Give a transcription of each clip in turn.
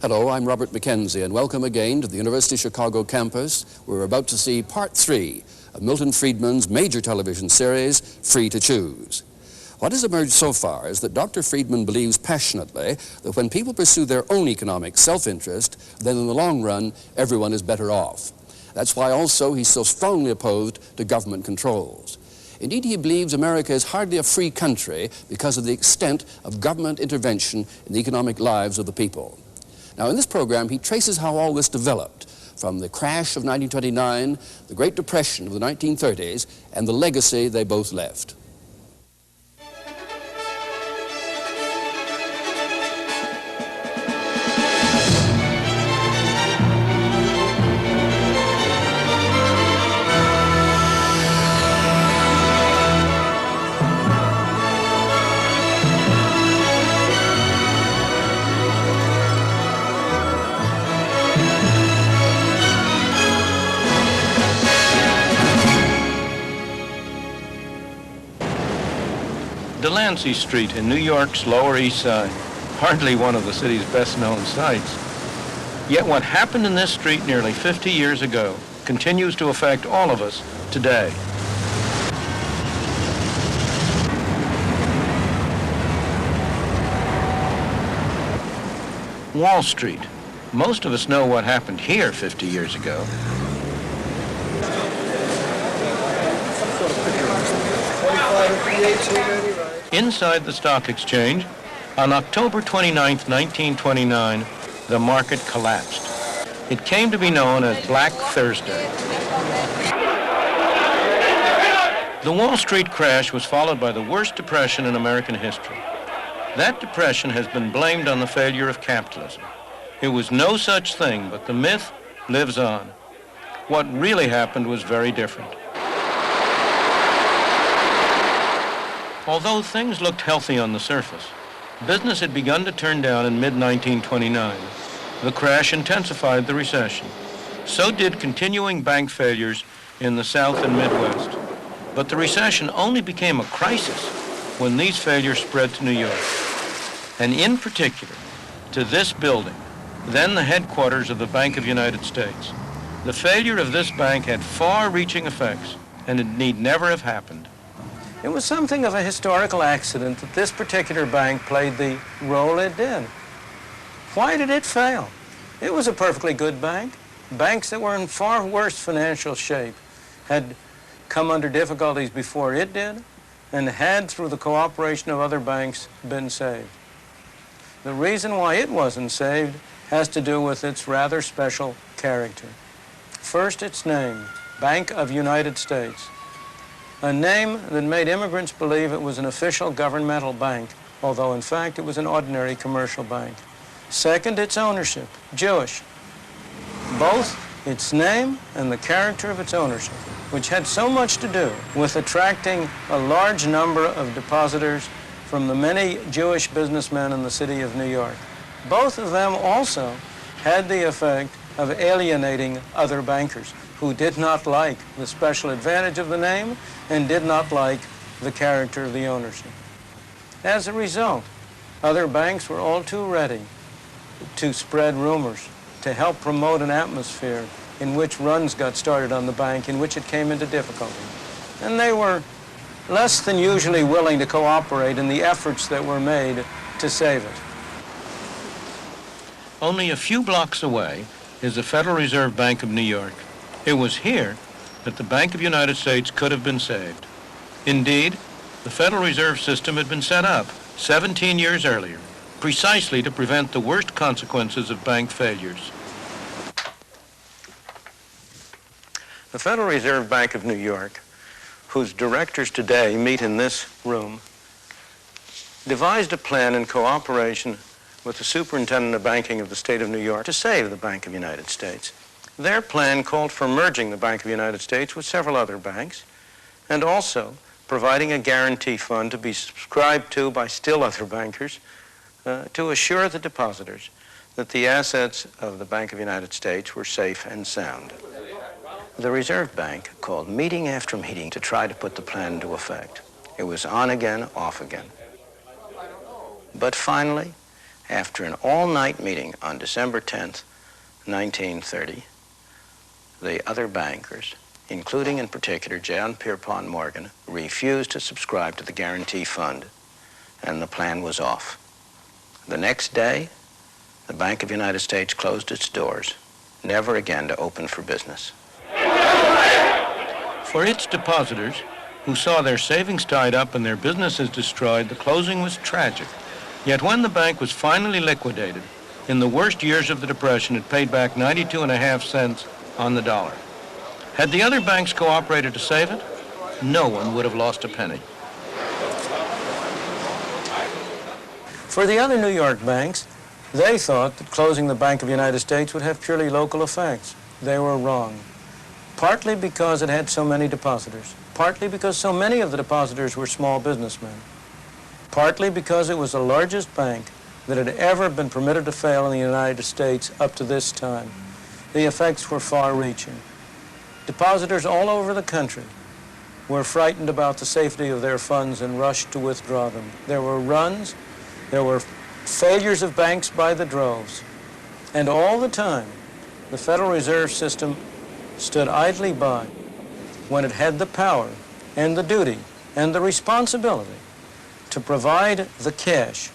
Hello, I'm Robert Mackenzie, and welcome again to the University of Chicago campus. We're about to see part 3 of Milton Friedman's major television series, Free to Choose. What has emerged so far is that Dr. Friedman believes passionately that when people pursue their own economic self-interest, then in the long run, everyone is better off. That's why also he's so strongly opposed to government controls. Indeed, he believes America is hardly a free country because of the extent of government intervention in the economic lives of the people. Now, in this program, he traces how all this developed, from the crash of 1929, the Great Depression of the 1930s, and the legacy they both left. Delancey Street in New York's Lower East Side, hardly one of the city's best-known sights. Yet what happened in this street nearly 50 years ago continues to affect all of us today. Wall Street. Most of us know what happened here 50 years ago. Inside the stock exchange, on October 29, 1929, the market collapsed. It came to be known as Black Thursday. The Wall Street crash was followed by the worst depression in American history. That depression has been blamed on the failure of capitalism. It was no such thing, but the myth lives on. What really happened was very different. Although things looked healthy on the surface, business had begun to turn down in mid-1929. The crash intensified the recession. So did continuing bank failures in the South and Midwest. But the recession only became a crisis when these failures spread to New York, and in particular to this building, then the headquarters of the Bank of the United States. The failure of this bank had far-reaching effects, and it need never have happened. It was something of a historical accident that this particular bank played the role it did. Why did it fail? It was a perfectly good bank. Banks that were in far worse financial shape had come under difficulties before it did, and had, through the cooperation of other banks, been saved. The reason why it wasn't saved has to do with its rather special character. First, its name, Bank of United States. A name that made immigrants believe it was an official governmental bank, although in fact it was an ordinary commercial bank. Second, its ownership, Jewish. Both its name and the character of its ownership, which had so much to do with attracting a large number of depositors from the many Jewish businessmen in the city of New York. Both of them also had the effect of alienating other bankers who did not like the special advantage of the name and did not like the character of the ownership. As a result, other banks were all too ready to spread rumors, to help promote an atmosphere in which runs got started on the bank, in which it came into difficulty. And they were less than usually willing to cooperate in the efforts that were made to save it. Only a few blocks away is the Federal Reserve Bank of New York. It was here that the Bank of the United States could have been saved. Indeed, the Federal Reserve System had been set up 17 years earlier, precisely to prevent the worst consequences of bank failures. The Federal Reserve Bank of New York, whose directors today meet in this room, devised a plan in cooperation with the Superintendent of Banking of the State of New York to save the Bank of the United States. Their plan called for merging the Bank of the United States with several other banks, and also providing a guarantee fund to be subscribed to by still other bankers to assure the depositors that the assets of the Bank of the United States were safe and sound. The Reserve Bank called meeting after meeting to try to put the plan into effect. It was on again, off again. But finally, After an all-night meeting on December 10th, 1930, the other bankers, including in particular John Pierpont Morgan, refused to subscribe to the guarantee fund, and the plan was off. The next day, the Bank of the United States closed its doors, never again to open for business. For its depositors, who saw their savings tied up and their businesses destroyed, the closing was tragic. Yet when the bank was finally liquidated, in the worst years of the Depression, it paid back 92.5 cents on the dollar. Had the other banks cooperated to save it, no one would have lost a penny. For the other New York banks, they thought that closing the Bank of the United States would have purely local effects. They were wrong. Partly because it had so many depositors. Partly because so many of the depositors were small businessmen. Partly because it was the largest bank that had ever been permitted to fail in the United States up to this time. The effects were far-reaching. Depositors all over the country were frightened about the safety of their funds and rushed to withdraw them. There were runs, there were failures of banks by the droves. And all the time, the Federal Reserve System stood idly by when it had the power and the duty and the responsibility to provide the cash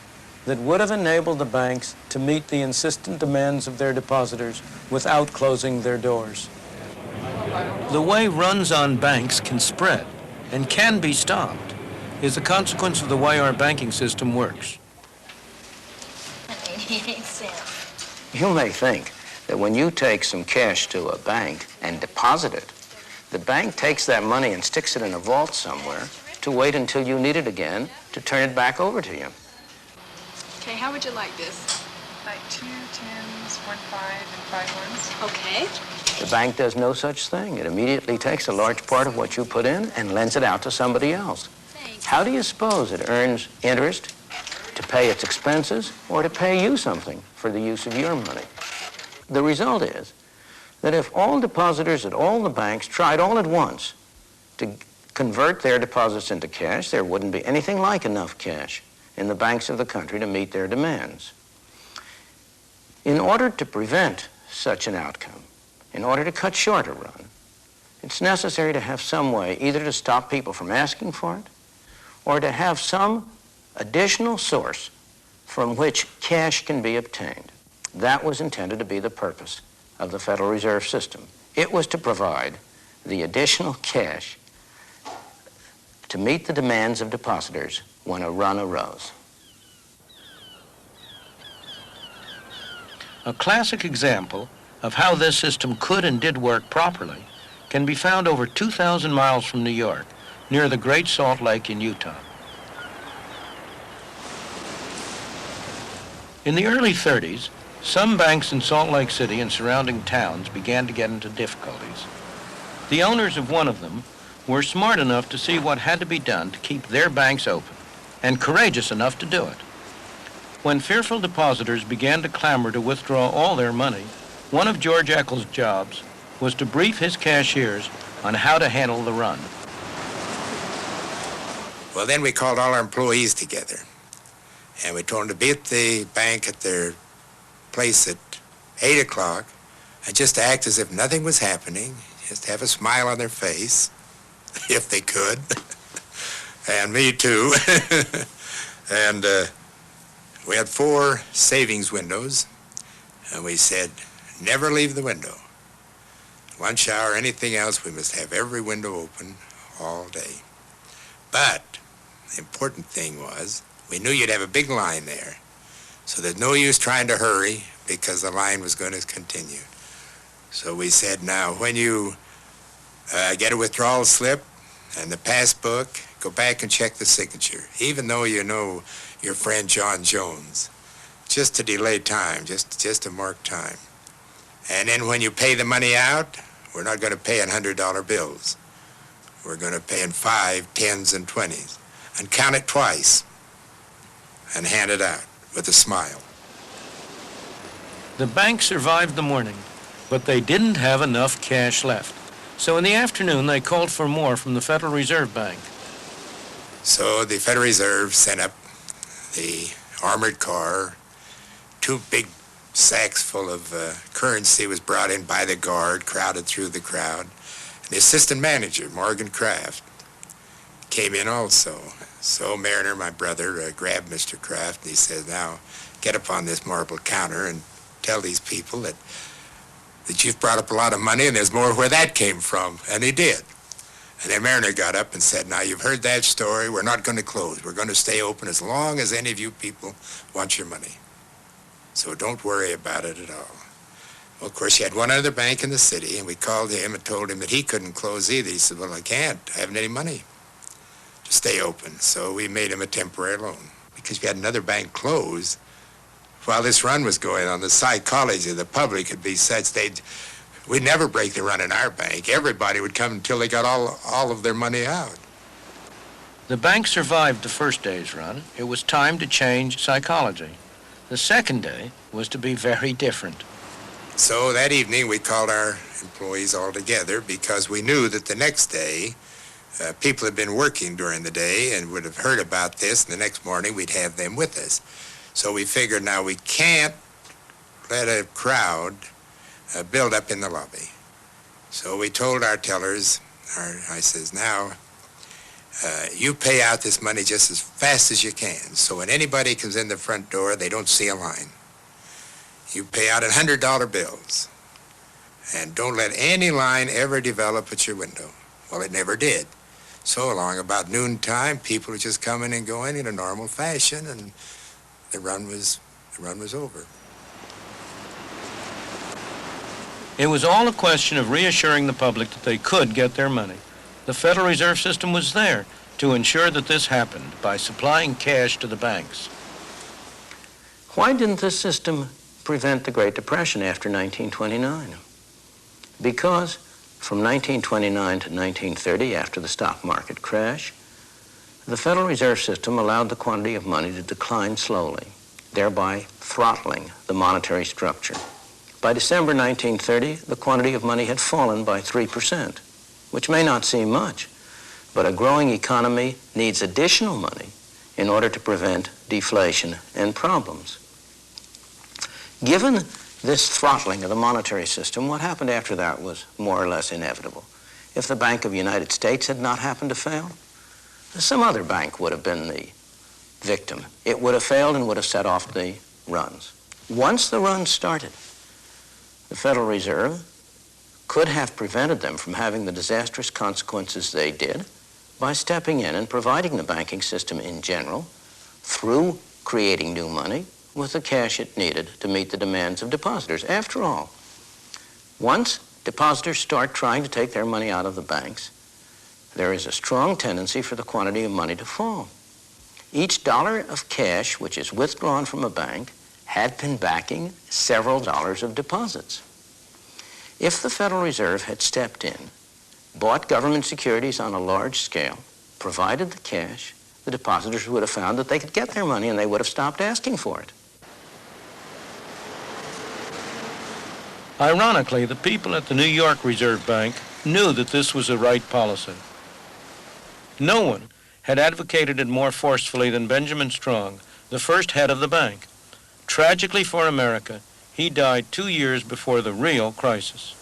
that would have enabled the banks to meet the insistent demands of their depositors without closing their doors. The way runs on banks can spread and can be stopped is the consequence of the way our banking system works. 88 cents. You may think that when you take some cash to a bank and deposit it, the bank takes that money and sticks it in a vault somewhere to wait until you need it again to turn it back over to you. Okay, how would you like this? Like 2 10s, 1 5, and 5 1s. Okay. The bank does no such thing. It immediately takes a large part of what you put in and lends it out to somebody else. Thanks. How do you suppose it earns interest to pay its expenses or to pay you something for the use of your money? The result is that if all depositors at all the banks tried all at once to convert their deposits into cash, there wouldn't be anything like enough cash in the banks of the country to meet their demands. In order to prevent such an outcome, in order to cut short a run, it's necessary to have some way either to stop people from asking for it or to have some additional source from which cash can be obtained. That was intended to be the purpose of the Federal Reserve System. It was to provide the additional cash to meet the demands of depositors when a run arose. A classic example of how this system could and did work properly can be found over 2,000 miles from New York, near the Great Salt Lake in Utah. In the early 30s, some banks in Salt Lake City and surrounding towns began to get into difficulties. The owners of one of them were smart enough to see what had to be done to keep their banks open, and courageous enough to do it. When fearful depositors began to clamor to withdraw all their money, one of George Eccles' jobs was to brief his cashiers on how to handle the run. Well, then we called all our employees together, and we told them to be at the bank at their place at 8 o'clock and just to act as if nothing was happening, just have a smile on their face, if they could, and me too. And we had 4 savings windows, and we said, never leave the window. Lunch hour, anything else, we must have every window open all day. But the important thing was, we knew you'd have a big line there, so there's no use trying to hurry because the line was going to continue. So we said, now, when you get a withdrawal slip and the passbook, go back and check the signature, even though you know your friend John Jones, just to delay time, just to mark time. And then when you pay the money out, we're not going to pay in $100 bills. We're going to pay in 5, 10s, and 20s. And count it twice and hand it out with a smile. The bank survived the morning, but they didn't have enough cash left. So in the afternoon, they called for more from the Federal Reserve Bank. So the Federal Reserve sent up the armored car 2 big sacks full of currency was brought in by the guard, crowded through the crowd. And the assistant manager, Morgan Kraft, came in also. So Mariner, my brother, grabbed Mr. Kraft and he said, now get up on this marble counter and tell these people that you've brought up a lot of money and there's more where that came from. And he did. And then Mariner got up and said, now you've heard that story, we're not going to close. We're going to stay open as long as any of you people want your money. So don't worry about it at all. Well, of course, you had one other bank in the city, and we called him and told him that he couldn't close either. He said, well, I can't. I haven't any money to stay open. So we made him a temporary loan. Because we had another bank close while this run was going on. The psychology of the public would be such we'd never break the run in our bank. Everybody would come until they got all of their money out. The bank survived the first day's run. It was time to change psychology. The second day was to be very different. So that evening we called our employees all together because we knew that the next day people had been working during the day and would have heard about this, and the next morning we'd have them with us. So we figured now we can't let a crowd build up in the lobby. So we told our tellers, I says, now you pay out this money just as fast as you can. So when anybody comes in the front door, they don't see a line. You pay out $100 bills. And don't let any line ever develop at your window. Well, it never did. So along about noontime, people were just coming and going in a normal fashion, and the run was over. It was all a question of reassuring the public that they could get their money. The Federal Reserve System was there to ensure that this happened by supplying cash to the banks. Why didn't this system prevent the Great Depression after 1929? Because from 1929 to 1930, after the stock market crash, the Federal Reserve System allowed the quantity of money to decline slowly, thereby throttling the monetary structure. By December 1930, the quantity of money had fallen by 3%, which may not seem much, but a growing economy needs additional money in order to prevent deflation and problems. Given this throttling of the monetary system, what happened after that was more or less inevitable. If the Bank of the United States had not happened to fail, some other bank would have been the victim. It would have failed and would have set off the runs. Once the runs started, the Federal Reserve could have prevented them from having the disastrous consequences they did by stepping in and providing the banking system in general, through creating new money, with the cash it needed to meet the demands of depositors. After all, once depositors start trying to take their money out of the banks, there is a strong tendency for the quantity of money to fall. Each dollar of cash which is withdrawn from a bank had been backing several dollars of deposits. If the Federal Reserve had stepped in, bought government securities on a large scale, provided the cash, the depositors would have found that they could get their money and they would have stopped asking for it. Ironically, the people at the New York Reserve Bank knew that this was the right policy. No one had advocated it more forcefully than Benjamin Strong, the first head of the bank. Tragically for America, he died 2 years before the real crisis.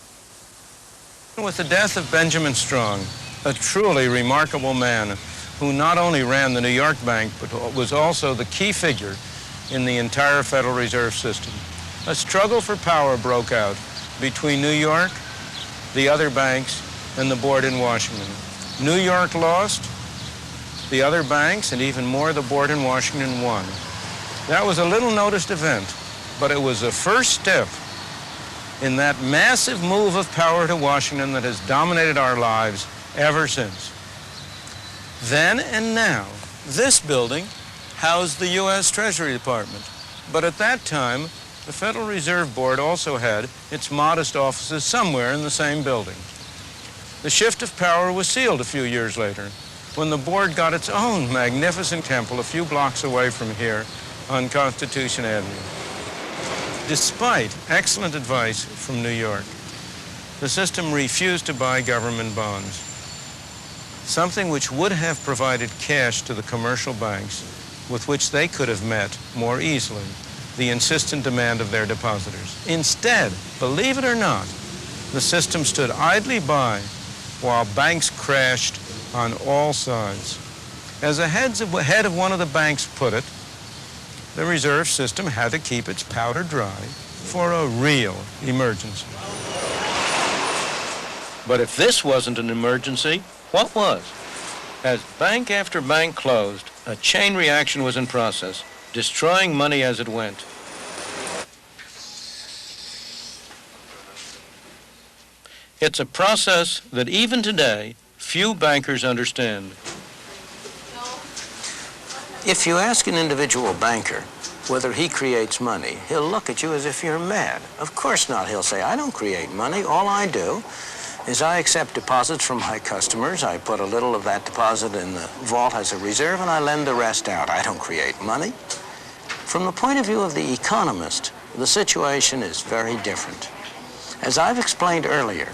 With the death of Benjamin Strong, a truly remarkable man who not only ran the New York Bank, but was also the key figure in the entire Federal Reserve System, a struggle for power broke out between New York, the other banks, and the board in Washington. New York lost, the other banks, and even more, the board in Washington won. That was a little noticed event, but it was the first step in that massive move of power to Washington that has dominated our lives ever since. Then and now, this building housed the U.S. Treasury Department, but at that time, the Federal Reserve Board also had its modest offices somewhere in the same building. The shift of power was sealed a few years later, when the board got its own magnificent temple a few blocks away from here on Constitution Avenue. Despite excellent advice from New York, the system refused to buy government bonds, something which would have provided cash to the commercial banks with which they could have met more easily the insistent demand of their depositors. Instead, believe it or not, the system stood idly by while banks crashed on all sides. As the head of one of the banks put it, the reserve system had to keep its powder dry for a real emergency. But if this wasn't an emergency, what was? As bank after bank closed, a chain reaction was in process, destroying money as it went. It's a process that even today, few bankers understand. If you ask an individual banker whether he creates money, he'll look at you as if you're mad. Of course not. He'll say, I don't create money. All I do is I accept deposits from my customers. I put a little of that deposit in the vault as a reserve, and I lend the rest out. I don't create money. From the point of view of the economist, the situation is very different. As I've explained earlier,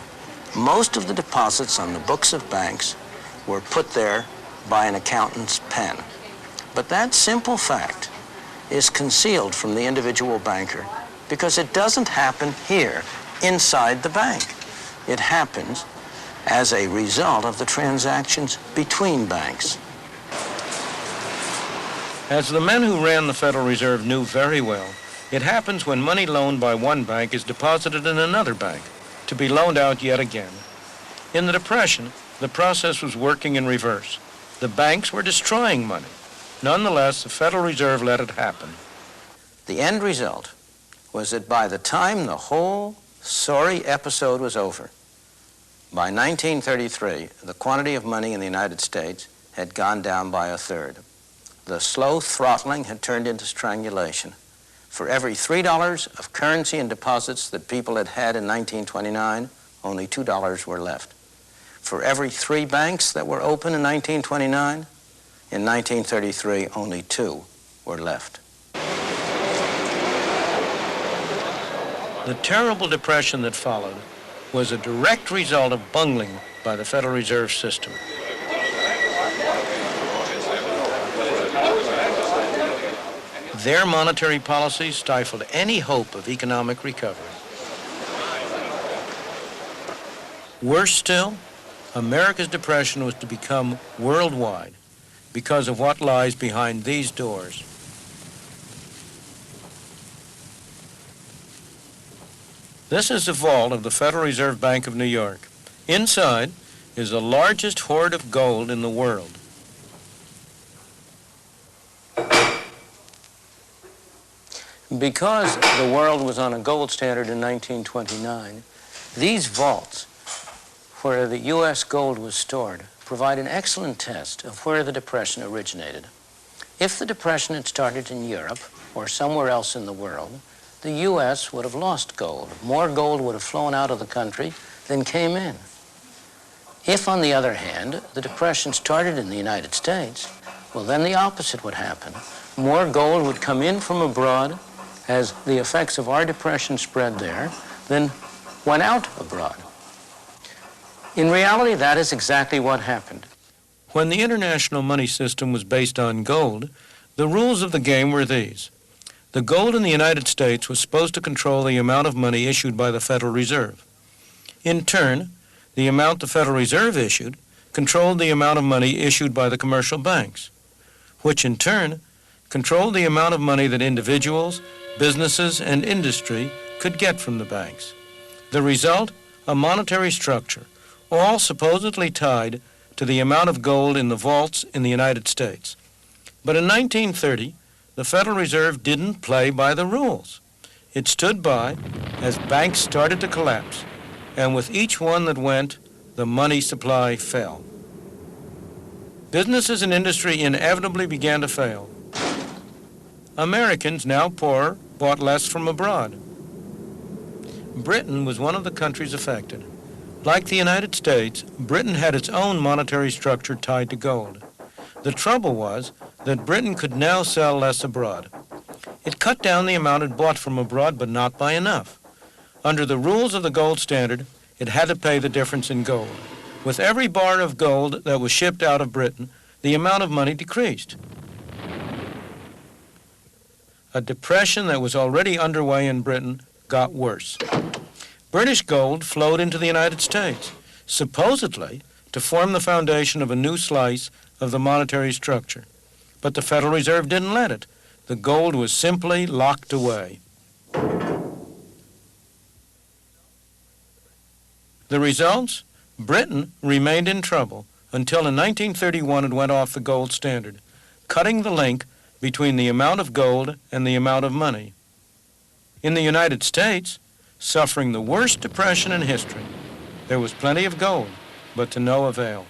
most of the deposits on the books of banks were put there by an accountant's pen. But that simple fact is concealed from the individual banker because it doesn't happen here inside the bank. It happens as a result of the transactions between banks. As the men who ran the Federal Reserve knew very well, it happens when money loaned by one bank is deposited in another bank to be loaned out yet again. In the Depression, the process was working in reverse. The banks were destroying money. Nonetheless, the Federal Reserve let it happen. The end result was that by the time the whole sorry episode was over, by 1933, the quantity of money in the United States had gone down by a third. The slow throttling had turned into strangulation. For every $3 of currency and deposits that people had had in 1929, only $2 were left. For every 3 banks that were open in 1929, in 1933, only 2 were left. The terrible depression that followed was a direct result of bungling by the Federal Reserve System. Their monetary policies stifled any hope of economic recovery. Worse still, America's depression was to become worldwide because of what lies behind these doors. This is the vault of the Federal Reserve Bank of New York. Inside is the largest hoard of gold in the world. Because the world was on a gold standard in 1929, these vaults, where the U.S. gold was stored, provide an excellent test of where the Depression originated. If the Depression had started in Europe or somewhere else in the world, the U.S. would have lost gold. More gold would have flown out of the country than came in. If, on the other hand, the Depression started in the United States, well, then the opposite would happen. More gold would come in from abroad as the effects of our depression spread there than went out abroad. In reality, that is exactly what happened. When the international money system was based on gold, the rules of the game were these. The gold in the United States was supposed to control the amount of money issued by the Federal Reserve. In turn, the amount the Federal Reserve issued controlled the amount of money issued by the commercial banks, which in turn controlled the amount of money that individuals, businesses, and industry could get from the banks. The result, a monetary structure, all supposedly tied to the amount of gold in the vaults in the United States. But in 1930, the Federal Reserve didn't play by the rules. It stood by as banks started to collapse, and with each one that went, the money supply fell. Businesses and industry inevitably began to fail. Americans, now poorer, bought less from abroad. Britain was one of the countries affected. Like the United States, Britain had its own monetary structure tied to gold. The trouble was that Britain could now sell less abroad. It cut down the amount it bought from abroad, but not by enough. Under the rules of the gold standard, it had to pay the difference in gold. With every bar of gold that was shipped out of Britain, the amount of money decreased. a depression that was already underway in Britain got worse. British gold flowed into the United States, supposedly to form the foundation of a new slice of the monetary structure. But the Federal Reserve didn't let it. The gold was simply locked away. The results? Britain remained in trouble until in 1931 it went off the gold standard, cutting the link between the amount of gold and the amount of money. In the United States, suffering the worst depression in history, there was plenty of gold, but to no avail.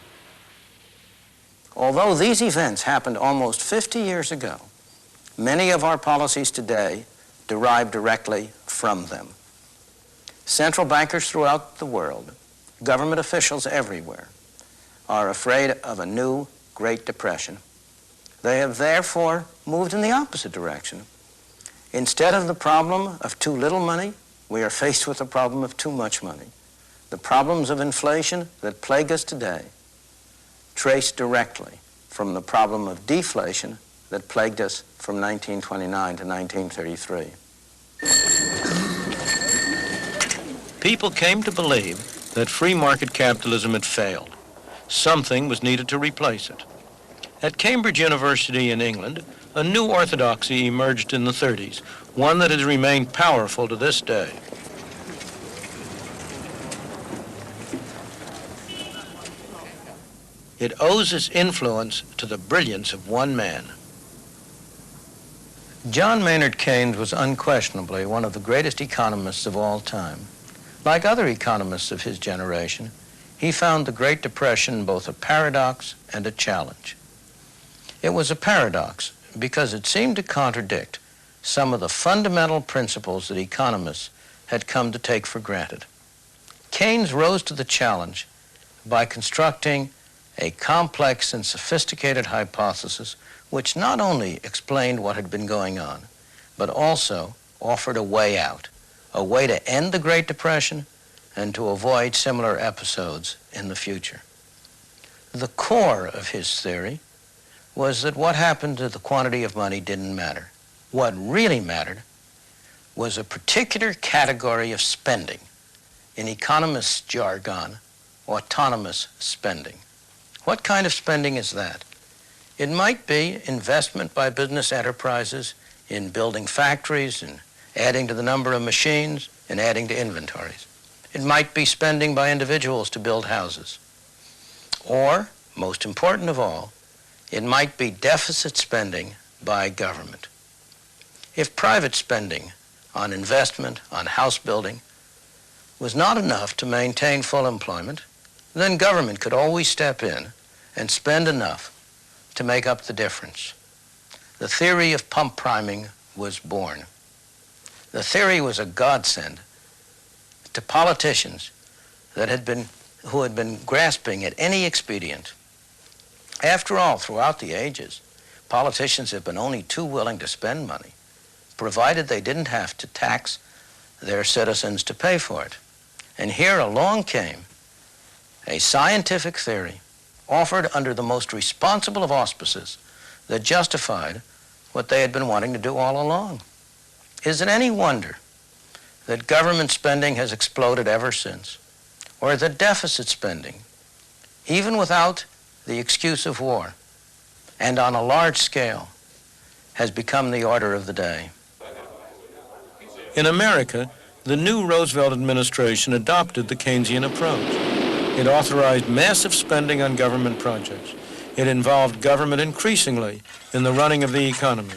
Although these events happened almost 50 years ago, many of our policies today derive directly from them. Central bankers throughout the world, government officials everywhere, are afraid of a new Great Depression. They have therefore moved in the opposite direction. Instead of the problem of too little money, we are faced with the problem of too much money. The problems of inflation that plague us today trace directly from the problem of deflation that plagued us from 1929 to 1933. People came to believe that free market capitalism had failed. Something was needed to replace it. At Cambridge University in England, a new orthodoxy emerged in the 30s, one that has remained powerful to this day. It owes its influence to the brilliance of one man. John Maynard Keynes was unquestionably one of the greatest economists of all time. Like other economists of his generation, he found the Great Depression both a paradox and a challenge. It was a paradox because it seemed to contradict some of the fundamental principles that economists had come to take for granted. Keynes rose to the challenge by constructing a complex and sophisticated hypothesis which not only explained what had been going on, but also offered a way out, a way to end the Great Depression and to avoid similar episodes in the future. The core of his theory was that what happened to the quantity of money didn't matter. What really mattered was a particular category of spending, in economists' jargon, autonomous spending. What kind of spending is that? It might be investment by business enterprises in building factories and adding to the number of machines and adding to inventories. It might be spending by individuals to build houses. Or, most important of all, it might be deficit spending by government. If private spending on investment, on house building, was not enough to maintain full employment, then government could always step in and spend enough to make up the difference. The theory of pump priming was born. The theory was a godsend to politicians who had been grasping at any expedient. After all, throughout the ages, politicians have been only too willing to spend money, provided they didn't have to tax their citizens to pay for it. And here along came a scientific theory offered under the most responsible of auspices that justified what they had been wanting to do all along. Is it any wonder that government spending has exploded ever since, or that deficit spending, even without the excuse of war, and on a large scale, has become the order of the day? In America, the new Roosevelt administration adopted the Keynesian approach. It authorized massive spending on government projects. It involved government increasingly in the running of the economy.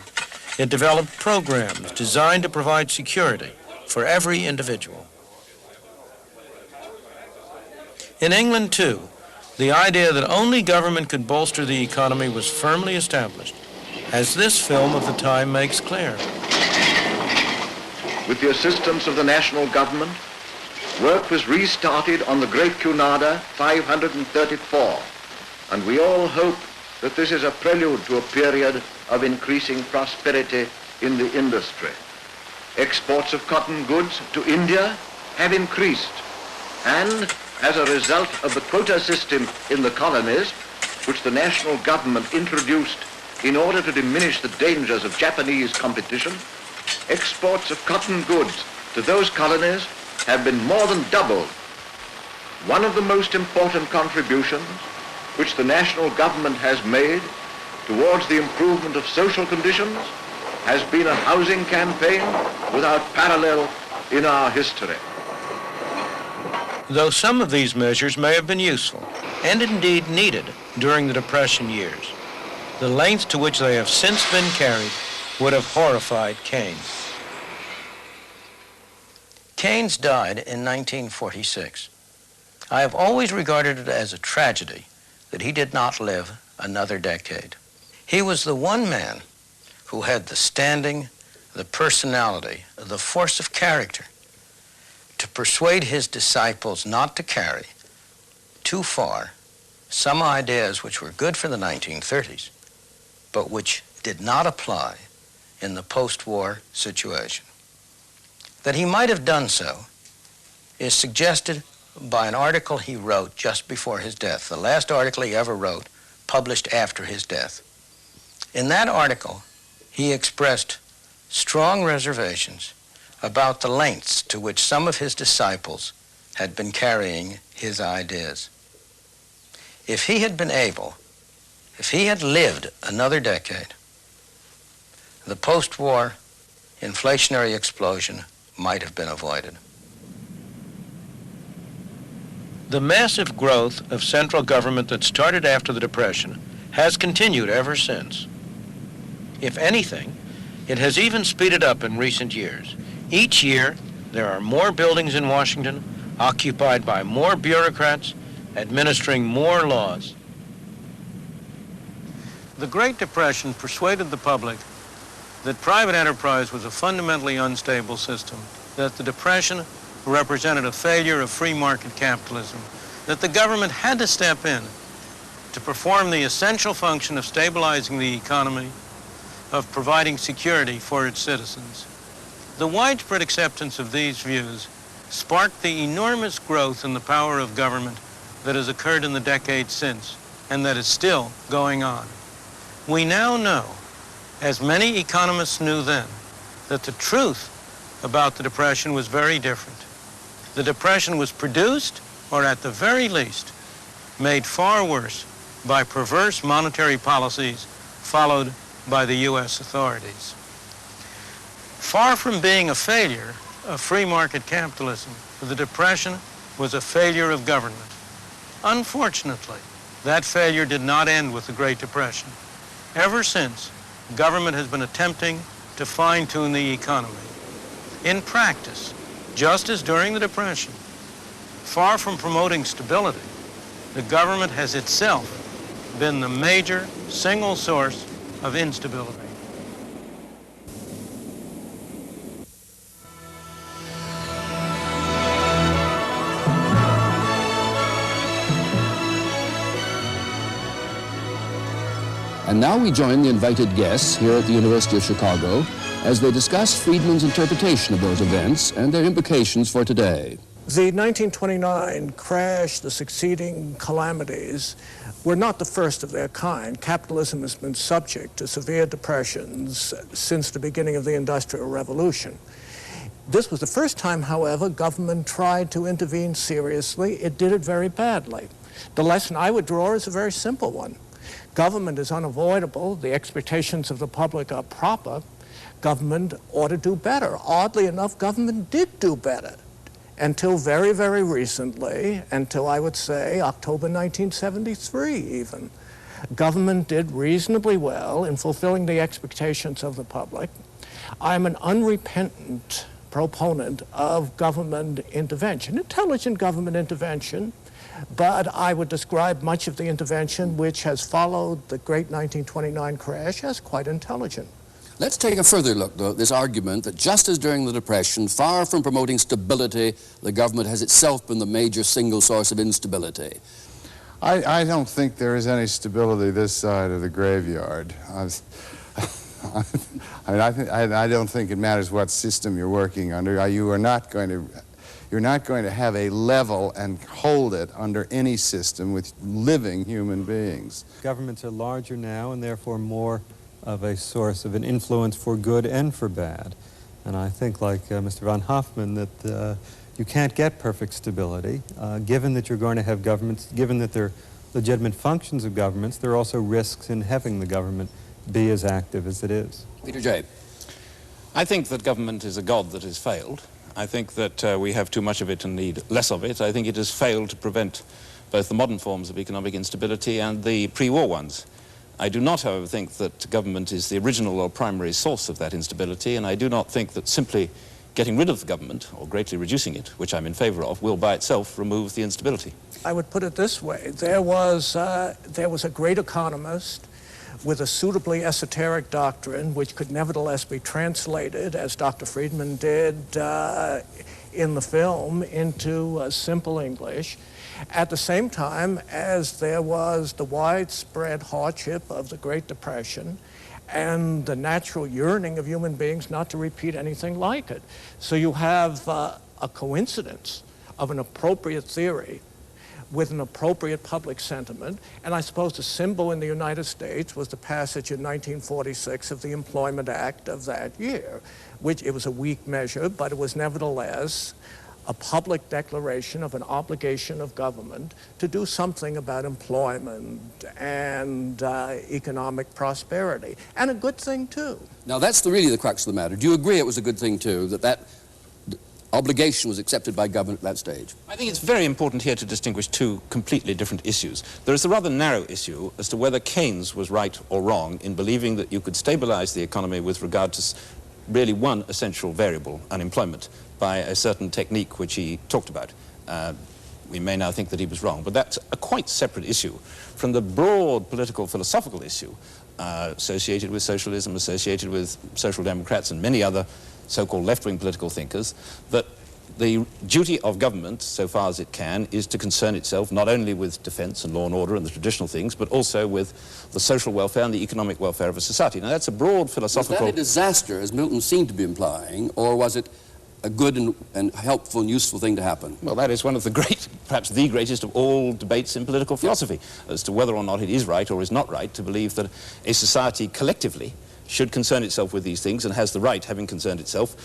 It developed programs designed to provide security for every individual. In England, too, the idea that only government could bolster the economy was firmly established, as this film of the time makes clear. With the assistance of the national government, work was restarted on the Great Cunarder 534, and we all hope that this is a prelude to a period of increasing prosperity in the industry. Exports of cotton goods to India have increased, and as a result of the quota system in the colonies, which the national government introduced in order to diminish the dangers of Japanese competition, exports of cotton goods to those colonies have been more than doubled. One of the most important contributions which the national government has made towards the improvement of social conditions has been a housing campaign without parallel in our history. Though some of these measures may have been useful, and indeed needed during the Depression years, the lengths to which they have since been carried would have horrified Keynes. Keynes died in 1946. I have always regarded it as a tragedy that he did not live another decade. He was the one man who had the standing, the personality, the force of character to persuade his disciples not to carry too far some ideas which were good for the 1930s, but which did not apply in the post-war situation. That he might have done so is suggested by an article he wrote just before his death, the last article he ever wrote, published after his death. In that article, he expressed strong reservations about the lengths to which some of his disciples had been carrying his ideas. If he had been able, if he had lived another decade, the post-war inflationary explosion might have been avoided. The massive growth of central government that started after the Depression has continued ever since. If anything, it has even speeded up in recent years. Each year, there are more buildings in Washington, occupied by more bureaucrats, administering more laws. The Great Depression persuaded the public that private enterprise was a fundamentally unstable system, that the Depression represented a failure of free market capitalism, that the government had to step in to perform the essential function of stabilizing the economy, of providing security for its citizens. The widespread acceptance of these views sparked the enormous growth in the power of government that has occurred in the decades since, and that is still going on. We now know, as many economists knew then, that the truth about the Depression was very different. The Depression was produced, or at the very least, made far worse by perverse monetary policies followed by the U.S. authorities. Far from being a failure of free market capitalism, the Depression was a failure of government. Unfortunately, that failure did not end with the Great Depression. Ever since, government has been attempting to fine-tune the economy. In practice, just as during the Depression, far from promoting stability, the government has itself been the major single source of instability. And now we join the invited guests here at the University of Chicago as they discuss Friedman's interpretation of those events and their implications for today. The 1929 crash, the succeeding calamities, were not the first of their kind. Capitalism has been subject to severe depressions since the beginning of the Industrial Revolution. This was the first time, however, government tried to intervene seriously. It did it very badly. The lesson I would draw is a very simple one. Government is unavoidable. The expectations of the public are proper. Government ought to do better. Oddly enough, government did do better until very, very recently, until I would say October 1973 even. Government did reasonably well in fulfilling the expectations of the public. I'm an unrepentant proponent of government intervention, intelligent government intervention, but I would describe much of the intervention which has followed the great 1929 crash as quite intelligent. Let's take a further look, though, at this argument that just as during the Depression, far from promoting stability, the government has itself been the major single source of instability. I don't think there is any stability this side of the graveyard. I don't think it matters what system you're working under. You're not going to have a level and hold it under any system with living human beings. Governments are larger now and therefore more of a source of an influence for good and for bad. And I think, like Mr. von Hoffman, that you can't get perfect stability. Given that you're going to have governments, given that there are legitimate functions of governments, there are also risks in having the government be as active as it is. Peter J. I think that government is a god that has failed. I think that we have too much of it and need less of it. I think it has failed to prevent both the modern forms of economic instability and the pre-war ones. I do not, however, think that government is the original or primary source of that instability, and I do not think that simply getting rid of the government, or greatly reducing it, which I'm in favor of, will by itself remove the instability. I would put it this way. There was a great economist with a suitably esoteric doctrine which could nevertheless be translated, as Dr. Friedman did in the film, into simple English, at the same time as there was the widespread hardship of the Great Depression and the natural yearning of human beings not to repeat anything like it. So you have a coincidence of an appropriate theory with an appropriate public sentiment, and I suppose the symbol in the United States was the passage in 1946 of the Employment Act of that year, which it was a weak measure, but it was nevertheless a public declaration of an obligation of government to do something about employment and economic prosperity, and a good thing too. Now that's really the crux of the matter. Do you agree it was a good thing too, that obligation was accepted by government at that stage? I think it's very important here to distinguish two completely different issues. There is the rather narrow issue as to whether Keynes was right or wrong in believing that you could stabilize the economy with regard to really one essential variable, unemployment, by a certain technique which he talked about. We may now think that he was wrong, but that's a quite separate issue from the broad political philosophical issue associated with socialism, associated with social democrats and many other so-called left-wing political thinkers, that the duty of government, so far as it can, is to concern itself not only with defense and law and order and the traditional things, but also with the social welfare and the economic welfare of a society. Now that's a broad philosophical... Was that a disaster, as Milton seemed to be implying, or was it a good and helpful and useful thing to happen? Well, that is one of the great, perhaps the greatest of all debates in political philosophy, as to whether or not it is right or is not right to believe that a society collectively should concern itself with these things and has the right, having concerned itself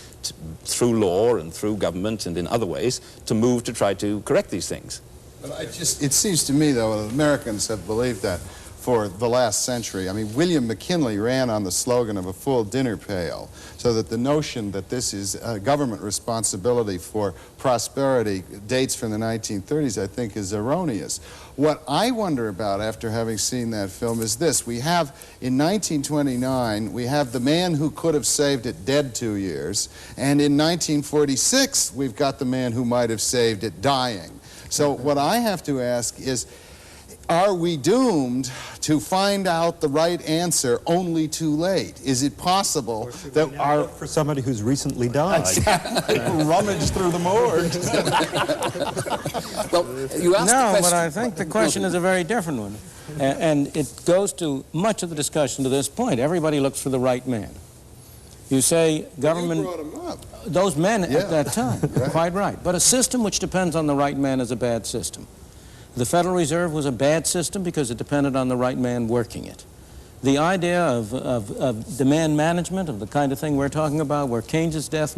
through law and through government and in other ways, to move to try to correct these things. But it seems to me, though, that Americans have believed that for the last century. I mean, William McKinley ran on the slogan of a full dinner pail, so that the notion that this is a government responsibility for prosperity dates from the 1930s, I think, is erroneous. What I wonder about after having seen that film is this. We have, in 1929, we have the man who could have saved it dead 2 years, and in 1946, we've got the man who might have saved it dying. So what I have to ask is, are we doomed to find out the right answer only too late? Is it possible that for somebody who's recently died? Rummage through the morgue. Well, you asked No, the question. but I think the question is a very different one. And it goes to much of the discussion to this point. Everybody looks for the right man. You say government... You brought him up. Those men Yeah. at that time, Right. quite right. But a system which depends on the right man is a bad system. The Federal Reserve was a bad system because it depended on the right man working it. The idea of demand management, of the kind of thing we're talking about, where Keynes's death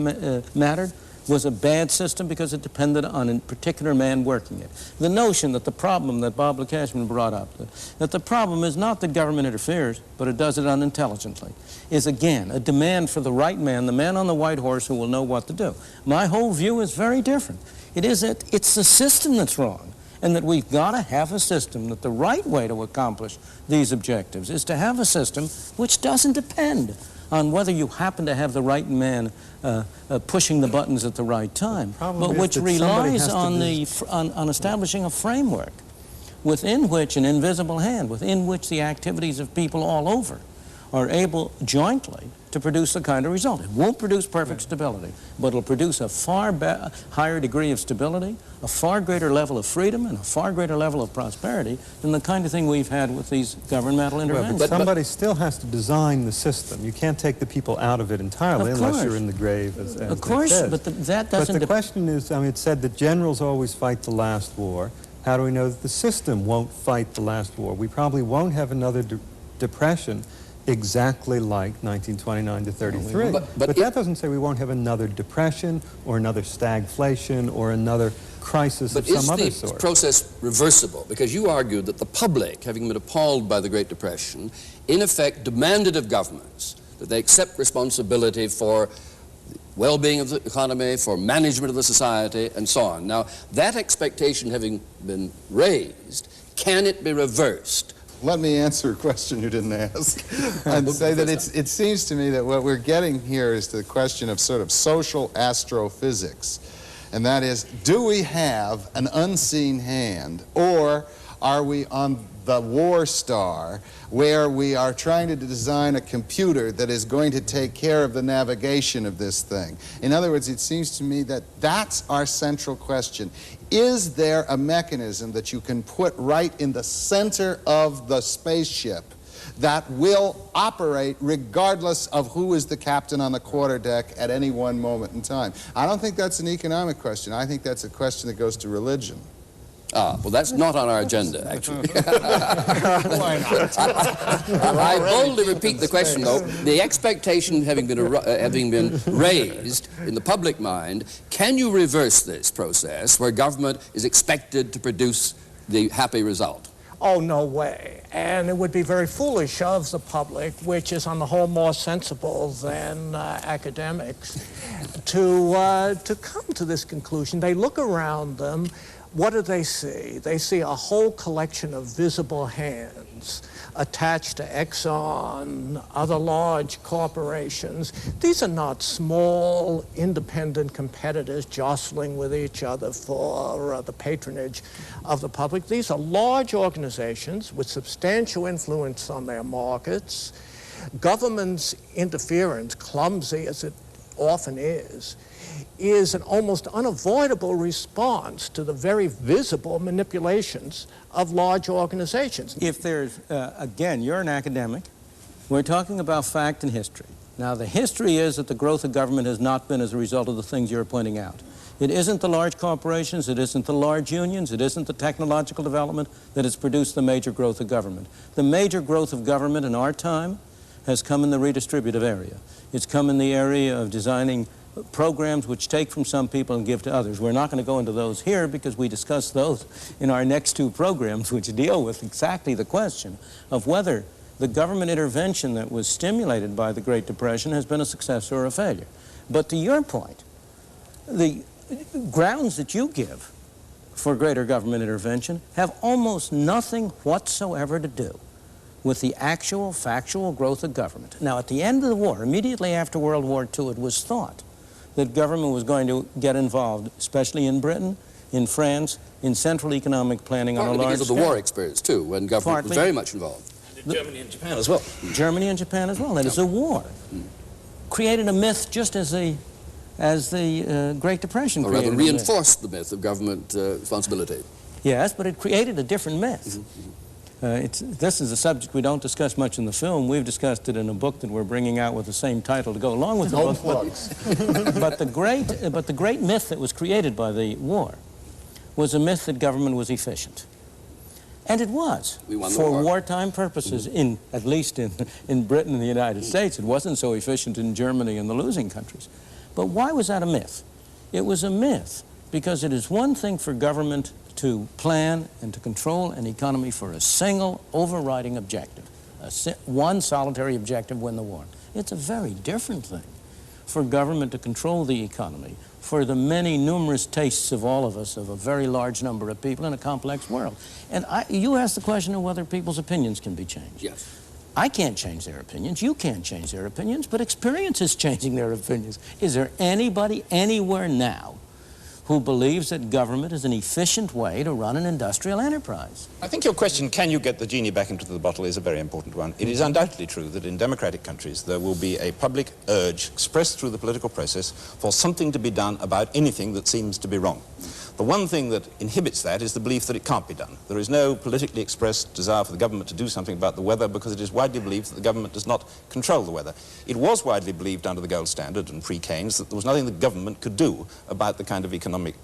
mattered, was a bad system because it depended on a particular man working it. The notion that the problem that Bob Cashman brought up, that the problem is not that government interferes, but it does it unintelligently, is again a demand for the right man, the man on the white horse who will know what to do. My whole view is very different. It's the system that's wrong, and that we've got to have a system, that the right way to accomplish these objectives is to have a system which doesn't depend on whether you happen to have the right man pushing the buttons at the right time, but which relies on establishing a framework within which an invisible hand, within which the activities of people all over are able jointly to produce the kind of result. It won't produce perfect stability, but it'll produce a far higher degree of stability, a far greater level of freedom, and a far greater level of prosperity than the kind of thing we've had with these governmental interventions. But somebody still has to design the system. You can't take the people out of it entirely unless you're in the grave, as of course, says. but that doesn't... But the question is, I mean, it's said that generals always fight the last war. How do we know that the system won't fight the last war? We probably won't have another depression exactly like 1929 to 33. But that doesn't say we won't have another depression or another stagflation or another crisis of some other sort. But is the process reversible? Because you argued that the public, having been appalled by the Great Depression, in effect demanded of governments that they accept responsibility for well-being of the economy, for management of the society, and so on. Now, that expectation having been raised, can it be reversed? Let me answer a question you didn't ask and say that it seems to me that what we're getting here is the question of sort of social astrophysics. And that is, do we have an unseen hand, or are we on the war star where we are trying to design a computer that is going to take care of the navigation of this thing? In other words, it seems to me that that's our central question. Is there a mechanism that you can put right in the center of the spaceship that will operate regardless of who is the captain on the quarterdeck at any one moment in time? I don't think that's an economic question. I think that's a question that goes to religion. Ah, well, that's not on our agenda, actually. Why not? I boldly repeat the question, though. The expectation having been raised in the public mind, can you reverse this process where government is expected to produce the happy result? Oh, no way. And it would be very foolish of the public, which is on the whole more sensible than academics, to come to this conclusion. They look around them. What do they see? They see a whole collection of visible hands attached to Exxon, other large corporations. These are not small, independent competitors jostling with each other for the patronage of the public. These are large organizations with substantial influence on their markets. Government's interference, clumsy as it often is an almost unavoidable response to the very visible manipulations of large organizations. If there's, again, you're an academic. We're talking about fact and history. Now, the history is that the growth of government has not been as a result of the things you're pointing out. It isn't the large corporations, it isn't the large unions, it isn't the technological development that has produced the major growth of government. The major growth of government in our time has come in the redistributive area. It's come in the area of designing programs which take from some people and give to others. We're not going to go into those here because we discuss those in our next two programs, which deal with exactly the question of whether the government intervention that was stimulated by the Great Depression has been a success or a failure. But to your point, the grounds that you give for greater government intervention have almost nothing whatsoever to do with the actual factual growth of government. Now, at the end of the war, immediately after World War II, it was thought that government was going to get involved, especially in Britain, in France, in central economic planning on a large scale. Because of the war experience, too, when government was very much involved. And in Germany and Japan as well. Germany and Japan as well. That is a war. Created a myth just as the Great Depression created a myth. Or rather reinforced the myth of government responsibility. Yes, but it created a different myth. This is a subject we don't discuss much in the film. We've discussed it in a book that we're bringing out with the same title to go along with the book. But the great myth that was created by the war was a myth that government was efficient. And it was, for wartime purposes, at least in Britain and the United States. It wasn't so efficient in Germany and the losing countries. But why was that a myth? It was a myth because it is one thing for government to plan and to control an economy for a single overriding objective, one solitary objective, win the war. It's a very different thing for government to control the economy for the many numerous tastes of all of us, of a very large number of people in a complex world. And you asked the question of whether people's opinions can be changed. Yes. I can't change their opinions, you can't change their opinions, but experience is changing their opinions. Is there anybody anywhere now who believes that government is an efficient way to run an industrial enterprise? I think your question, can you get the genie back into the bottle, is a very important one. It is undoubtedly true that in democratic countries there will be a public urge expressed through the political process for something to be done about anything that seems to be wrong. The one thing that inhibits that is the belief that it can't be done. There is no politically expressed desire for the government to do something about the weather because it is widely believed that the government does not control the weather. It was widely believed under the gold standard and pre-Keynes that there was nothing the government could do about the kind of economic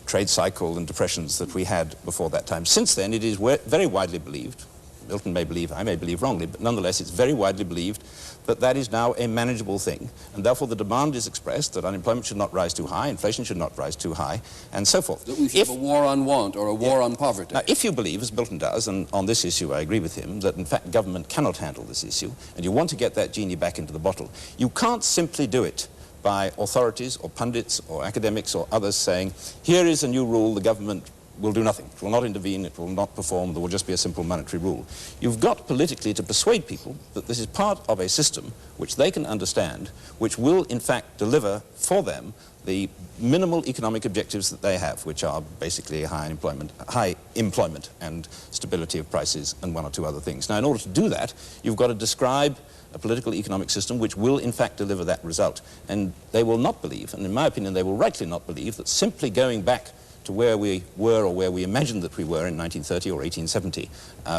trade cycle and depressions that we had before that time. Since then, it is very widely believed, Milton may believe, I may believe wrongly, but nonetheless it's very widely believed that that is now a manageable thing, and therefore the demand is expressed that unemployment should not rise too high, inflation should not rise too high, and so forth. That we should have a war on want or a war on poverty. Now, if you believe, as Milton does, and on this issue I agree with him, that in fact government cannot handle this issue, and you want to get that genie back into the bottle, you can't simply do it by authorities or pundits or academics or others saying, here is a new rule, the government will do nothing. It will not intervene, it will not perform, there will just be a simple monetary rule. You've got politically to persuade people that this is part of a system which they can understand, which will in fact deliver for them the minimal economic objectives that they have, which are basically high employment and stability of prices and one or two other things. Now, in order to do that, you've got to describe a political economic system which will in fact deliver that result. And they will not believe, and in my opinion they will rightly not believe, that simply going back to where we were or where we imagined that we were in 1930 or 1870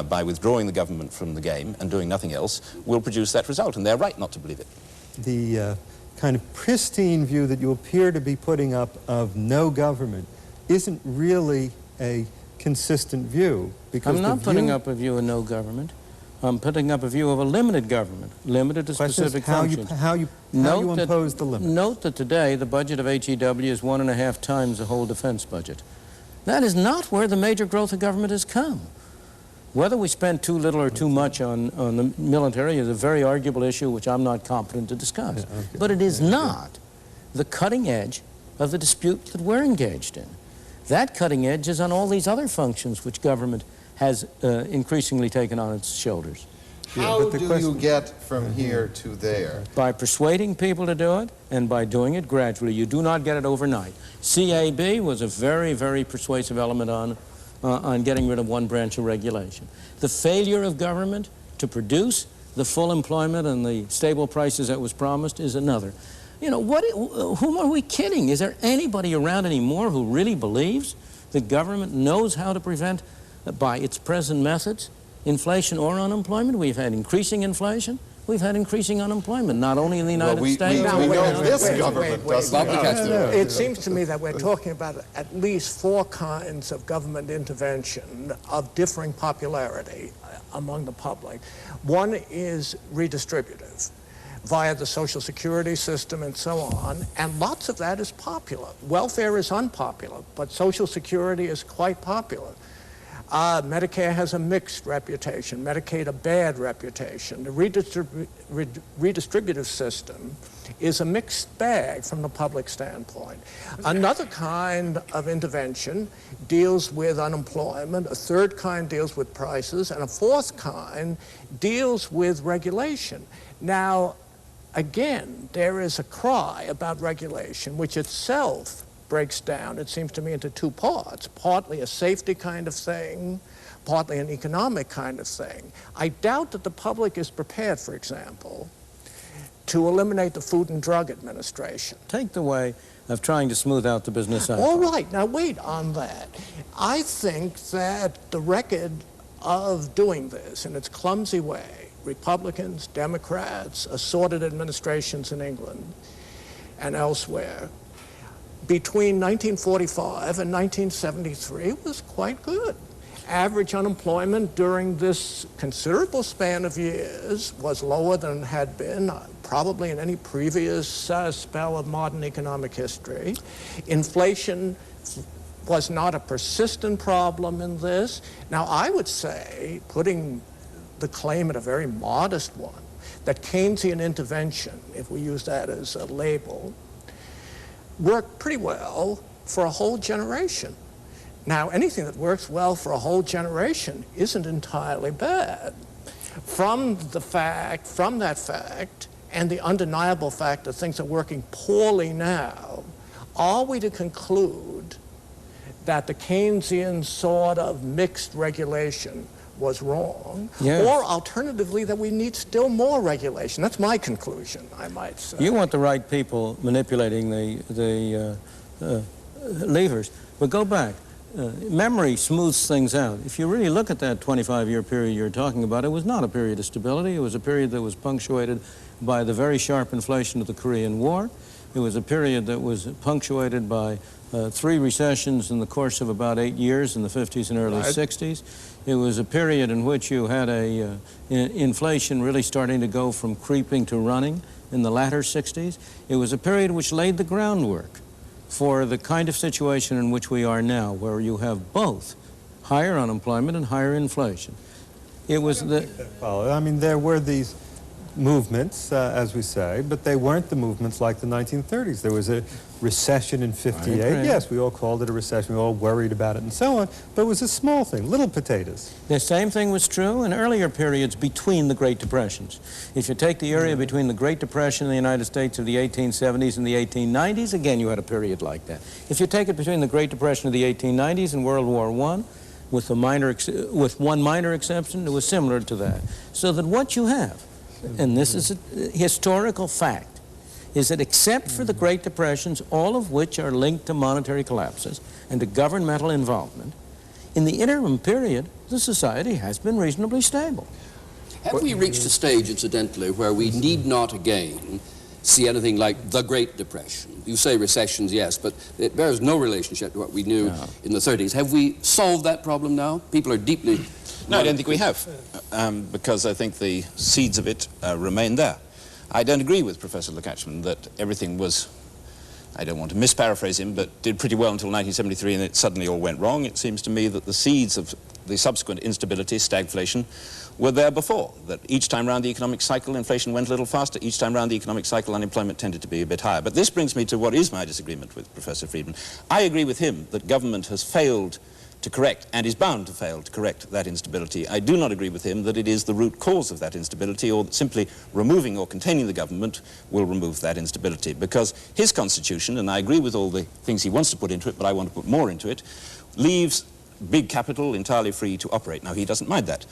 by withdrawing the government from the game and doing nothing else will produce that result, and they're right not to believe it. The kind of pristine view that you appear to be putting up of no government isn't really a consistent view. Because I'm not putting up a view of no government. I'm putting up a view of a limited government, limited to specific functions. How you impose the limits. Note that today the budget of HEW is 1.5 times the whole defense budget. That is not where the major growth of government has come. Whether we spend too little or too much on the military is a very arguable issue which I'm not competent to discuss. Yeah, okay. But it is not the cutting edge of the dispute that we're engaged in. That cutting edge is on all these other functions which government has increasingly taken on its shoulders. How do you get from here to there? By persuading people to do it and by doing it gradually. You do not get it overnight. CAB was a very, very persuasive element on getting rid of one branch of regulation. The failure of government to produce the full employment and the stable prices that was promised is another. You know, whom are we kidding? Is there anybody around anymore who really believes that government knows how to prevent, by its present methods, inflation or unemployment? We've had increasing inflation. We've had increasing unemployment, not only in the United States. We know this government doesn't. It seems to me that we're talking about at least 4 kinds of government intervention of differing popularity among the public. One is redistributive via the Social Security system and so on, and lots of that is popular. Welfare is unpopular, but Social Security is quite popular. Medicare has a mixed reputation, Medicaid a bad reputation. The redistributive system is a mixed bag from the public standpoint. Another kind of intervention deals with unemployment, a third kind deals with prices, and a fourth kind deals with regulation. Now, again, there is a cry about regulation, which itself breaks down, it seems to me, into 2 parts. Partly a safety kind of thing, partly an economic kind of thing. I doubt that the public is prepared, for example, to eliminate the Food and Drug Administration. Take the way of trying to smooth out the business cycle. All right, now wait on that. I think that the record of doing this in its clumsy way, Republicans, Democrats, assorted administrations in England and elsewhere, between 1945 and 1973 was quite good. Average unemployment during this considerable span of years was lower than it had been probably in any previous spell of modern economic history. Inflation was not a persistent problem in this. Now, I would say, putting the claim at a very modest one, that Keynesian intervention, if we use that as a label, worked pretty well for a whole generation. Now, anything that works well for a whole generation isn't entirely bad. From that fact, and the undeniable fact that things are working poorly now, are we to conclude that the Keynesian sort of mixed regulation was wrong, yes, or alternatively that we need still more regulation? That's my conclusion, I might say. You want the right people manipulating the levers, but go back. Memory smooths things out. If you really look at that 25-year period you're talking about, it was not a period of stability. It was a period that was punctuated by the very sharp inflation of the Korean War, It was a period that was punctuated by 3 recessions in the course of about 8 years in the 50s and early 60s. It was a period in which you had inflation really starting to go from creeping to running in the latter 60s. It was a period which laid the groundwork for the kind of situation in which we are now, where you have both higher unemployment and higher inflation. It was Well, I mean, there were these movements, as we say, but they weren't the movements like the 1930s. There was a recession in 58. Yes, we all called it a recession. We all worried about it and so on, but it was a small thing, little potatoes. The same thing was true in earlier periods between the Great Depressions. If you take the area between the Great Depression in the United States of the 1870s and the 1890s, again, you had a period like that. If you take it between the Great Depression of the 1890s and World War I, with one minor exception, it was similar to that. So that what you have, and this is a historical fact, is that except for the Great Depressions, all of which are linked to monetary collapses and to governmental involvement, in the interim period, the society has been reasonably stable. Have we reached a stage, incidentally, where we need not again see anything like the Great Depression? You say recessions, yes, but it bears no relationship to what we knew in the 30s. Have we solved that problem now? People are deeply... No, I don't think we have, because I think the seeds of it remain there. I don't agree with Professor Lukachman that everything was, I don't want to misparaphrase him, but did pretty well until 1973 and it suddenly all went wrong. It seems to me that the seeds of the subsequent instability, stagflation, were there before, that each time round the economic cycle, inflation went a little faster. Each time round the economic cycle, unemployment tended to be a bit higher. But this brings me to what is my disagreement with Professor Friedman. I agree with him that government has failed to correct, and is bound to fail to correct, that instability. I do not agree with him that it is the root cause of that instability, or that simply removing or containing the government will remove that instability, because his constitution, and I agree with all the things he wants to put into it, but I want to put more into it, leaves big capital entirely free to operate. Now, he doesn't mind that.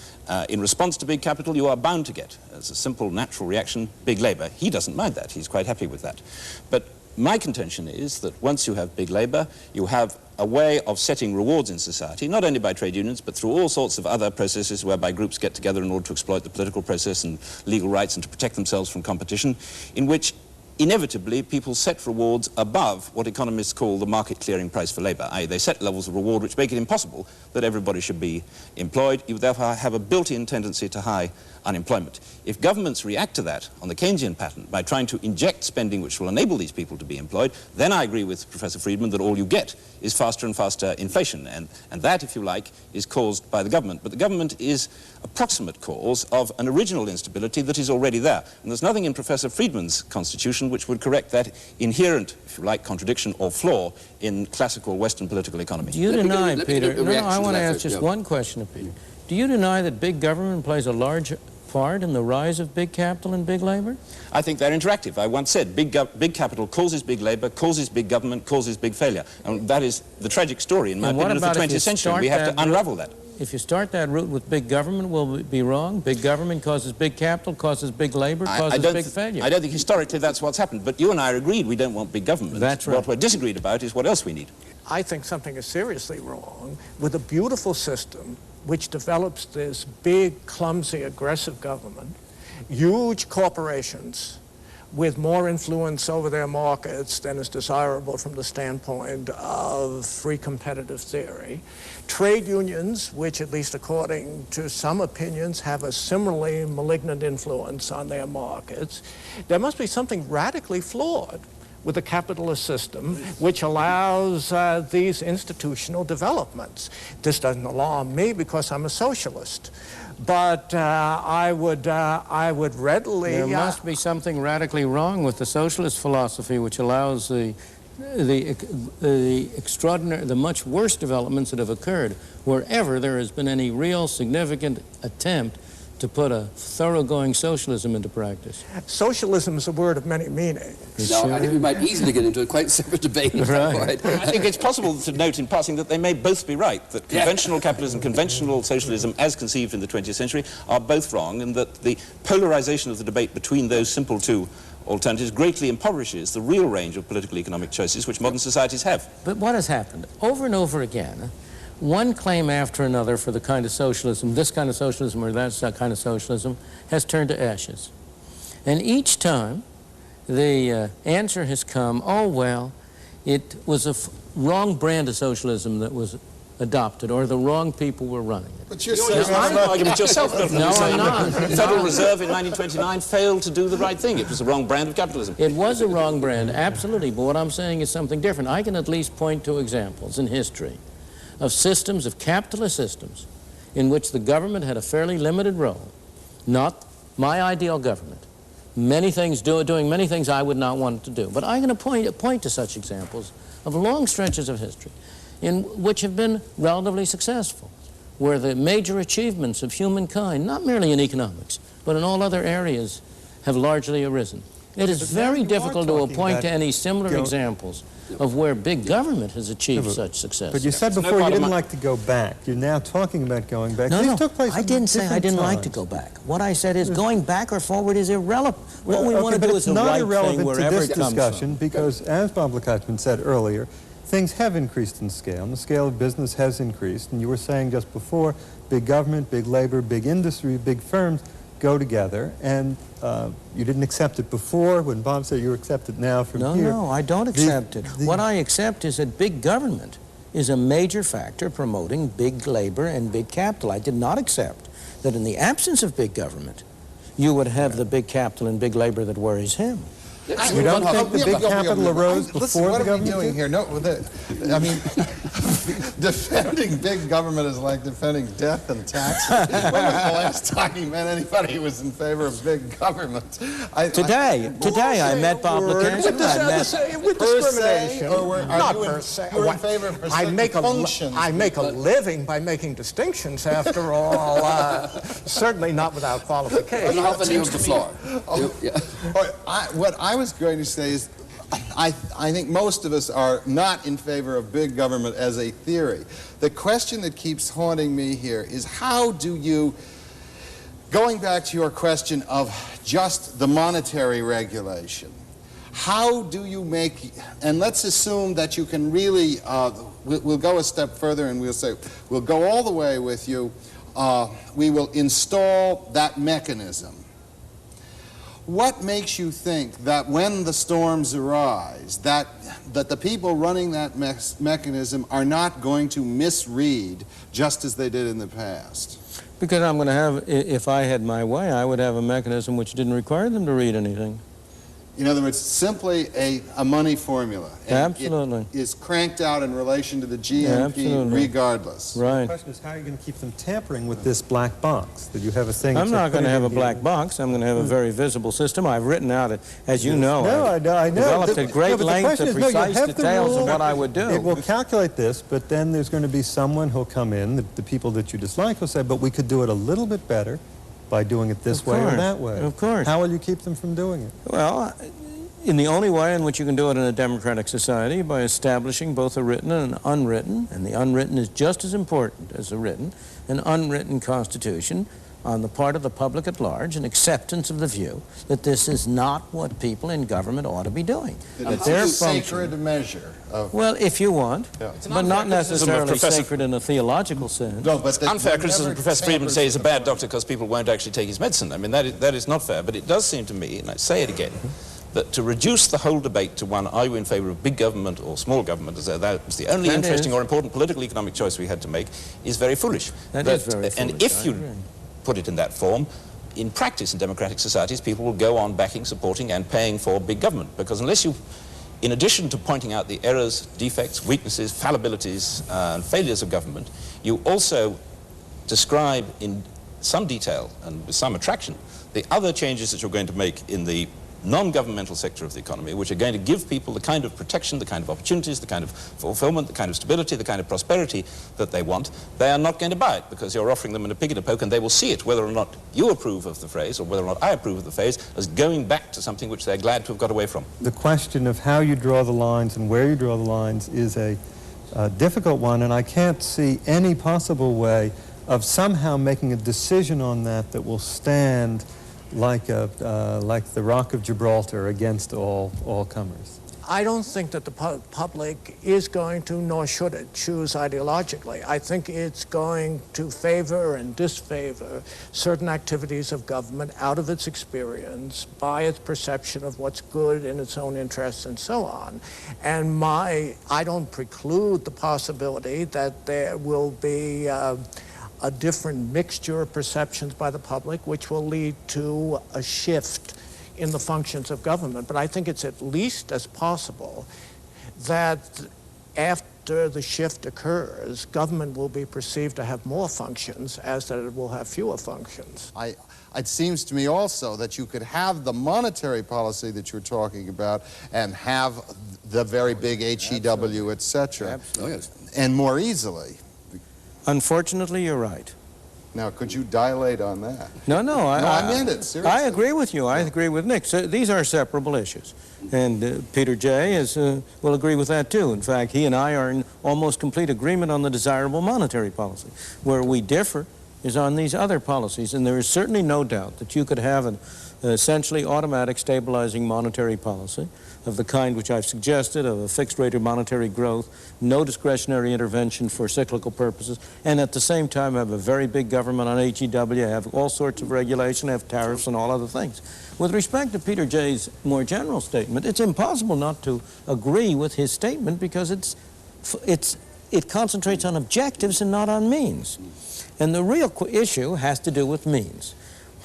In response to big capital, you are bound to get, as a simple natural reaction, big labor. He doesn't mind that. He's quite happy with that. But my contention is that once you have big labor, you have a way of setting rewards in society, not only by trade unions, but through all sorts of other processes whereby groups get together in order to exploit the political process and legal rights and to protect themselves from competition, in which inevitably people set rewards above what economists call the market clearing price for labor, i.e. they set levels of reward which make it impossible that everybody should be employed. You therefore have a built-in tendency to high unemployment. If governments react to that on the Keynesian pattern by trying to inject spending which will enable these people to be employed, then I agree with Professor Friedman that all you get is faster and faster inflation, and that, if you like, is caused by the government. But the government is a proximate cause of an original instability that is already there. And there's nothing in Professor Friedman's constitution which would correct that inherent, if you like, contradiction or flaw in classical Western political economy. Do you deny, Peter, I want to ask just one question of Peter. Do you deny that big government plays a large part in the rise of big capital and big labor? I think they're interactive. I once said big capital causes big labor, causes big government, causes big failure. And that is the tragic story, in my opinion, of the 20th century. We have to unravel that. If you start that route with big government, will it be wrong? Big government causes big capital, causes big labor, causes big failure. I don't think historically that's what's happened. But you and I are agreed we don't want big government. That's right. What we're disagreed about is what else we need. I think something is seriously wrong with a beautiful system which develops this big, clumsy, aggressive government, huge corporations with more influence over their markets than is desirable from the standpoint of free competitive theory, trade unions, which at least according to some opinions have a similarly malignant influence on their markets. There must be something radically flawed with the capitalist system which allows these institutional developments. This doesn't alarm me because I'm a socialist, but I would readily... There must be something radically wrong with the socialist philosophy which allows the extraordinary, the much worse developments that have occurred wherever there has been any real significant attempt to put a thoroughgoing socialism into practice. Socialism is a word of many meanings. Now, I think we might easily get into a quite separate debate. Right. I think it's possible to note in passing that they may both be right, that conventional capitalism, conventional socialism as conceived in the 20th century are both wrong, and that the polarization of the debate between those simple two alternatives greatly impoverishes the real range of political economic choices which modern societies have. But what has happened? Over and over again, one claim after another for the kind of socialism, this kind of socialism or that kind of socialism, has turned to ashes. And each time, the answer has come, oh, well, it was a wrong brand of socialism that was adopted, or the wrong people were running it. But you're saying saying an argument yourself, Milton. No, I'm not. The Federal Reserve in 1929 failed to do the right thing. It was the wrong brand of capitalism. It was a wrong brand, absolutely, but what I'm saying is something different. I can at least point to examples in history of systems, of capitalist systems, in which the government had a fairly limited role, not my ideal government. Many things doing many things I would not want it to do. But I'm going to point to such examples of long stretches of history in which have been relatively successful, where the major achievements of humankind, not merely in economics, but in all other areas, have largely arisen. It is very difficult to point to any similar examples of where big government has achieved such success. But you said before you didn't like to go back. You're now talking about going back. No, Took place I didn't say I didn't like to go back. What I said is going back or forward is irrelevant. What we want to do is the right thing wherever it comes from. Because, as Bob Lukacsman said earlier, things have increased in scale, and the scale of business has increased. And you were saying just before, big government, big labor, big industry, big firms go together, and you didn't accept it before. When Bob said you accept it now from here. No, I don't accept it. What I accept is that big government is a major factor promoting big labor and big capital. I did not accept that in the absence of big government, you would have the big capital and big labor that worries him. You don't think the big capital arose before the government? What are we doing here? No, I mean, defending big government is like defending death and taxes. When was the last time you met anybody who was in favor of big government? Today I met Bob Lukacsman. With discrimination. Not per se. You're in favor of functions. I make a living by making distinctions, after all. Certainly not without qualification. You have the floor. What I was going to say is, I think most of us are not in favor of big government as a theory. The question that keeps haunting me here is, how do you, going back to your question of just the monetary regulation, how do you make, and let's assume that you can really, we'll go a step further and we'll say, we'll go all the way with you, we will install that mechanism. What makes you think that when the storms arise, that the people running that mechanism are not going to misread just as they did in the past? Because I'm going to have, if I had my way, I would have a mechanism which didn't require them to read anything. In other words, simply a money formula. Absolutely. It is cranked out in relation to the GNP regardless. Right. The question is, how are you going to keep them tampering with this black box? That you have a thing... I'm not going to have a black box. I'm going to have a very visible system. I've written out it, as you know. I know. Developed at great length the precise details of what I would do. It will calculate this, but then there's going to be someone who'll come in, the people that you dislike will say, but we could do it a little bit better by doing it this way or that way. Of course. How will you keep them from doing it? Well, in the only way in which you can do it in a democratic society, by establishing both a written and an unwritten, and the unwritten is just as important as the written, an unwritten constitution on the part of the public at large, an acceptance of the view that this is not what people in government ought to be doing. That their sacred measure of... Well, if you want, but not necessarily sacred in a theological sense. No, but unfair criticism Professor Friedman says he's a bad doctor because people won't actually take his medicine. I mean, that is not fair, but it does seem to me, and I say it again, that to reduce the whole debate to one, are you in favor of big government or small government, as though that was the only interesting or important political economic choice we had to make, is very foolish. That is very foolish. And if you put it in that form, in practice in democratic societies, people will go on backing, supporting, and paying for big government. Because unless you, in addition to pointing out the errors, defects, weaknesses, fallibilities, and failures of government, you also describe in some detail and with some attraction the other changes that you're going to make in the non-governmental sector of the economy, which are going to give people the kind of protection, the kind of opportunities, the kind of fulfillment, the kind of stability, the kind of prosperity that they want. They are not going to buy it because you're offering them in a pig in a poke, and they will see it, whether or not you approve of the phrase or whether or not I approve of the phrase, as going back to something which they're glad to have got away from. The question of how you draw the lines and where you draw the lines is a difficult one, and I can't see any possible way of somehow making a decision on that that will stand like the Rock of Gibraltar against all comers. I don't think that the public is going to, nor should it, choose ideologically. I think it's going to favor and disfavor certain activities of government out of its experience, by its perception of what's good in its own interests and so on. And I don't preclude the possibility that there will be a different mixture of perceptions by the public, which will lead to a shift in the functions of government. But I think it's at least as possible that after the shift occurs, government will be perceived to have more functions as that it will have fewer functions. It seems to me also that you could have the monetary policy that you're talking about and have the very big HEW, et cetera, and more easily. Unfortunately, you're right. Now, could you dilate on that? No, I meant it, seriously. I agree with you. I agree with Nick. So these are separable issues. And Peter J. will agree with that, too. In fact, he and I are in almost complete agreement on the desirable monetary policy. Where we differ is on these other policies. And there is certainly no doubt that you could have an essentially automatic stabilizing monetary policy of the kind which I've suggested, of a fixed rate of monetary growth, no discretionary intervention for cyclical purposes, and at the same time have a very big government on HEW, have all sorts of regulation, have tariffs and all other things. With respect to Peter J.'s more general statement, it's impossible not to agree with his statement because it concentrates on objectives and not on means. And the real issue has to do with means.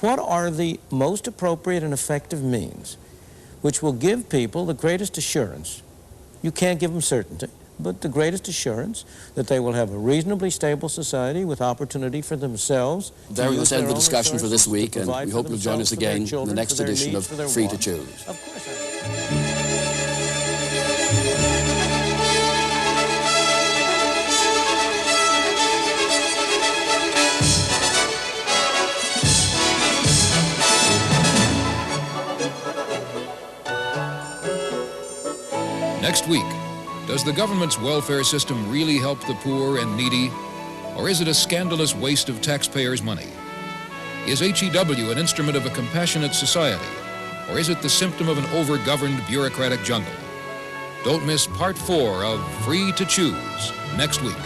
What are the most appropriate and effective means which will give people the greatest assurance? You can't give them certainty, but the greatest assurance that they will have a reasonably stable society with opportunity for themselves. There we will end the discussion for this week, and we hope you'll join us again in the next edition of Free to Choose. Of course. Next week, does the government's welfare system really help the poor and needy, or is it a scandalous waste of taxpayers' money? Is HEW an instrument of a compassionate society, or is it the symptom of an over-governed bureaucratic jungle? Don't miss Part 4 of Free to Choose next week.